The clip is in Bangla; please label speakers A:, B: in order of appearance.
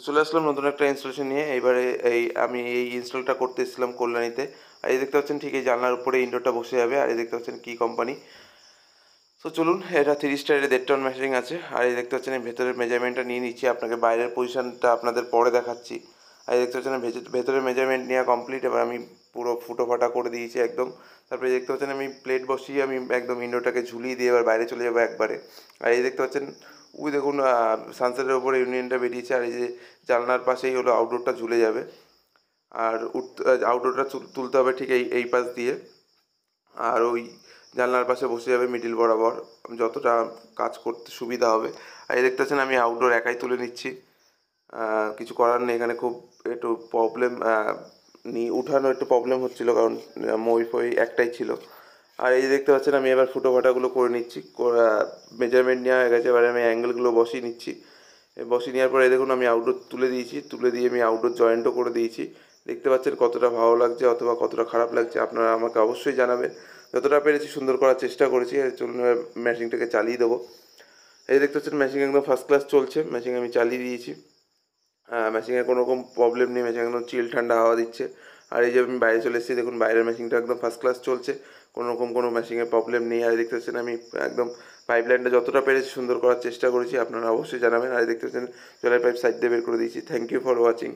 A: চলে আসলাম নতুন একটা ইনস্টলেশন নিয়ে। এইবারে আমি এই ইনস্টলটা করতে এসেছিলাম কল্যাণীতে। আর এই দেখতে পাচ্ছেন ঠিক এই জানলার উপরে ইনডোরটা বসে যাবে। আর এই দেখতে পাচ্ছেন কি কোম্পানি। চলুন, এটা 3 স্টারের 1.5 টন মেশিং আছে। আর এই দেখতে পাচ্ছেন এই ভেতরের মেজারমেন্টটা নিয়ে নিচ্ছি, আপনাকে বাইরের পজিশনটা আপনাদের পরে দেখাচ্ছি। আর এই দেখতে পাচ্ছেন ভেতরের মেজারমেন্ট নেওয়া কমপ্লিট। এবার আমি পুরো ফুটো ফাটা করে দিয়েছি একদম। তারপরে দেখতে পাচ্ছেন আমি প্লেট বসিয়ে আমি একদম ইনডোরটাকে ঝুলিয়ে দিয়ে এবার বাইরে চলে যাবো একবারে। আর এই দেখতে পাচ্ছেন ওই দেখুন সানসেটের ওপরে ইউনিয়নটা বেরিয়েছে। আর এই যে জানলার পাশেই হলো আউটডোরটা ঝুলে যাবে। আর আউটডোরটা তুলতে হবে ঠিক এই পাশ দিয়ে। আর ওই জানলার পাশে বসে যাবে মিডিল বরাবর, যতটা কাজ করতে সুবিধা হবে। আর এই দেখতে পাচ্ছেন আমি আউটডোর একাই তুলে নিচ্ছি। কিছু করার নেই, এখানে খুব একটু প্রবলেম উঠানো একটু প্রবলেম হচ্ছিলো, কারণ মই ফই একটাই ছিল। আর এই দেখতে পাচ্ছেন আমি এবার ফুটো ফাটাগুলো করে নিচ্ছি। মেজারমেন্ট নেওয়া হয়ে গেছে, এবারে আমি অ্যাঙ্গেলগুলো বসিয়ে নিচ্ছি। বসিয়ে নেওয়ার পরে দেখুন আমি আউটডোর তুলে দিয়েছি, তুলে দিয়ে আমি আউটডোর জয়েন্টও করে দিয়েছি। দেখতে পাচ্ছেন কতটা ভালো লাগছে অথবা কতটা খারাপ লাগছে, আপনারা আমাকে অবশ্যই জানাবেন। যতটা পেরেছি সুন্দর করার চেষ্টা করেছি। চলুন এবার মেশিনটাকে চালিয়ে দেবো। এই দেখতে পাচ্ছেন মেশিন একদম ফার্স্ট ক্লাস চলছে। মেশিন আমি চালিয়ে দিয়েছি। মেশিনের কোনো রকম প্রবলেম নেই, মেশিন একদম চিল ঠান্ডা হাওয়া দিচ্ছে। আর এই যে আমি বাইরে চলে এসেছি, দেখুন বাইরের মেশিনটা একদম ফার্স্ট ক্লাস চলছে, কোনো রকম কোনো মেশিনের প্রবলেম নেই। আর দেখতে পাচ্ছেন আমি একদম পাইপলাইনটা যতটা পেরেছি সুন্দর করার চেষ্টা করেছি, আপনারা অবশ্যই জানাবেন। আর দেখতে পাচ্ছেন জলের পাইপ সাইড দিয়ে বের করে দিয়েছি। Thank you for watching.